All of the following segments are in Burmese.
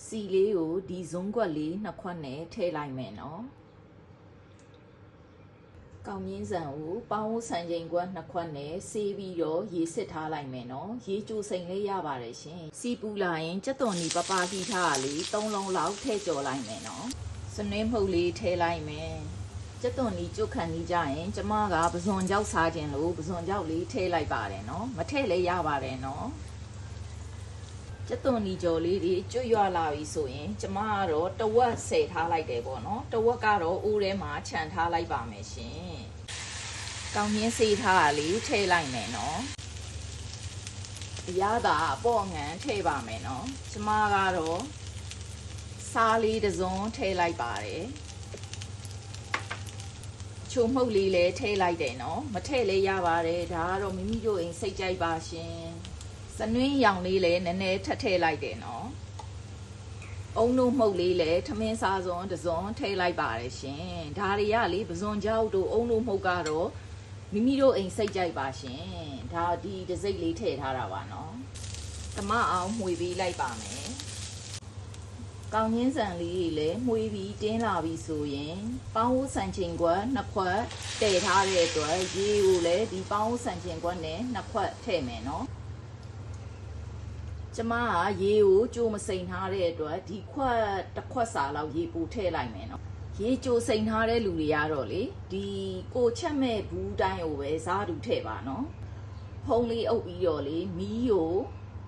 စီလေးကိုဒီဇုံးကွက်လေးနှစ်ခွက်နဲ့ထည့်လိုက်မယ်နော်ကောင်းမြင်းဆန်ကိုပေါင်းဆန်ချိန်ကွက်နှစ်ခွက်နဲ့ဆေးပြီးတော့ရေစစ်ထားလိုက်မယ်နော်ရေကြိုစိမ်လေးရပါတယ်ရှင်စီပူလာရင်ကြက်သွန်ဒီပပဟီထားလေး3လုံးလောက်ထည့်ကြော်လိုက်မယ်နော်စနွေးမှုတ်လေးထည့်လိုက်မယ်ကြက်သွန်ဒီကြွတ်ခံနေကြရင်ကျမကပဇွန်ကြောက်စားခြင်းလို့ပဇွန်ကြောက်လေးထည့်လိုက်ပါတယ်နော်မထည့်လည်းရပါတယ်နော်ကျက်သွန်ဒီကြော်လေးတွေကျွတ်ရွလာပြီဆိုရင်ကျမကတော့တဝက်ဆယ်ထားလိုက်တယ်ပေါ့နော်တဝက်ကတော့အိုးထဲမှာခြံထားလိုက်ပါမယ်ရှင်ကောင်းမြင်းစေးထားတာလေးထည့်လိုက်မယ်နော်အရသာအပေါ့ငံထည့်ပါမယ်နော်ကျမကတော့စားလေးတစ်စုံထည့်လိုက်ပါတယ်ချိုမှုတ်လေးလည်းထည့်လိုက်တယ်နော်မထည့်လည်းရပါတယ်ဒါကတော့မိမိတို့အိမ်စိတ်ကြိုက်ပါရှင်စနွင်းရောင်လေးလည်းနည်းနည်းထပ်ထည့်လိုက်တယ်နော်အုံတို့မှုတ်လေးလည်းထမင်းစားစွန်းတစ်စွန်းထည့်လိုက်ပါတယ်ရှင်ဒါတွေကလေပဇွန်ကြောက်တို့အုံတို့မှုတ်ကတော့မိမိတို့အိမ်စိတ်ကြိုက်ပါရှင်ဒါဒီတစိမ့်လေးထည့်ထားတာပါနော်ဓမ္မအောင်မှွေပြီးလိုက်ပါမယ်ကောင်းရင်းဆန်လေးလည်းမှွေပြီးတင်းလာပြီဆိုရင်ပေါင်းဆန်ချိန်ကွက်နှစ်ခွက်တည်ထားတဲ့အတွက်ရေကိုလည်းဒီပေါင်းဆန်ချိန်ကွက်နဲ့နှစ်ခွက်ထည့်မယ်နော်ကျမကရေကိုကြိုမစိန်ထားတဲ့အတွက်ဒီခွက်တစ်ခွက်စာလောက်ရေပူထည့်လိုက်မယ်နော်ရေကြိုစိန်ထားတဲ့လူတွေကတော့လေဒီကိုချက်မဲ့ဘူးတိုင်းကိုပဲစားတူထည့်ပါနော်ဖုံးလေးအုပ်ပြီးတော့လေမီးကို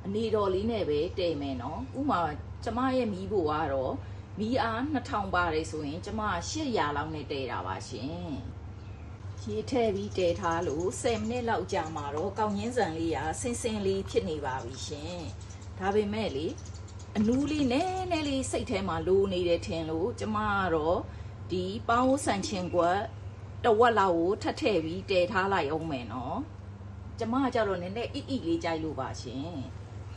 အနေတော်လေးနဲ့ပဲတည်မယ်နော်ဥမာကျမရဲ့မီးဘိုကတော့မီးအား2000ပါတယ်ဆိုရင်ကျမ800လောက်နဲ့တည်တာပါရှင်ရေထည့်ပြီးတည်ထားလို့10မိနစ်လောက်ကြာမှာတော့ကောင်းရင်းဆန်လေးကဆင်းဆင်းလေးဖြစ်နေပါပြီရှင်ဒါပေမဲ့လေအနူးလေးနည်းနည်းလေးစိတ်ထဲမှာလိုနေတယ်ထင်လို့ကျမကတော့ဒီပေါင်းဆန်ချင်းကွက်တဝက်လောက်ကိုထပ်ထည့်ပြီးတည်ထားလိုက်အောင်မယ်နော်ကျမကြတော့နည်းနည်းအိလေးကြိုက်လို့ပါရှင်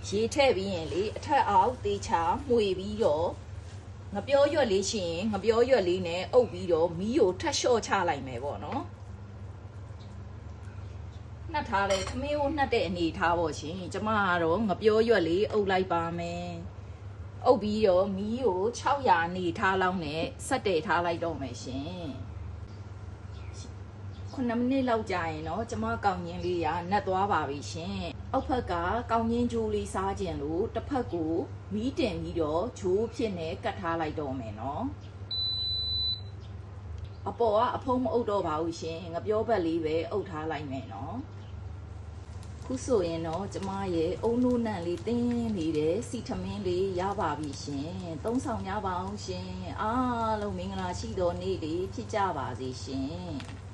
ရေထည့်ပြီးရင်လေအထက်အောက်တေချာမှွေပြီးတော့ငပြောရွက်လေးရှိရင်ငပြောရွက်လေးနဲ့အုပ်ပြီးတော့မီးကိုထပ်လျှော့ချလိုက်မယ်ပေါ့နော်နှက်ထားလေခမင်းကိုနှက်တဲ့အနေထားပေါ့ရှင်ကျမကတော့ငပြောရွက်လေးအုပ်လိုက်ပါမယ်အုပ်ပြီးတော့မီးကို600အနေထားလောက်နဲ့ဆက်တည်ထားလိုက်တော့မယ်ရှင်9မိနစ်လောက်ကြာရင်တော့ကျမကောင်းရင်းလေးကနှက်သွားပါပြီရှင်အောက်ဖက်ကကောင်းရင်းဂျိုးလေးစားခြင်းလို့တစ်ဖက်ကိုမီးတင်ပြီးတော့ဂျိုးဖြစ်နေကတ်ထားလိုက်တော့မယ်နော်အပေါ်ကအဖုံးမအုပ်တော့ပါဘူးရှင်ငပြောဘက်လေးပဲအုပ်ထားလိုက်မယ်နော်ခုဆိုရင်တော့ကျမရဲ့အုံနိုးနံလေးတင်းနေတဲ့စီထမင်းလေးရပါပြီရှင်သုံးဆောင်ကြပါအောင်ရှင်အားလုံးမင်္ဂလာရှိသောနေ့လေးဖြစ်ကြပါစေရှင်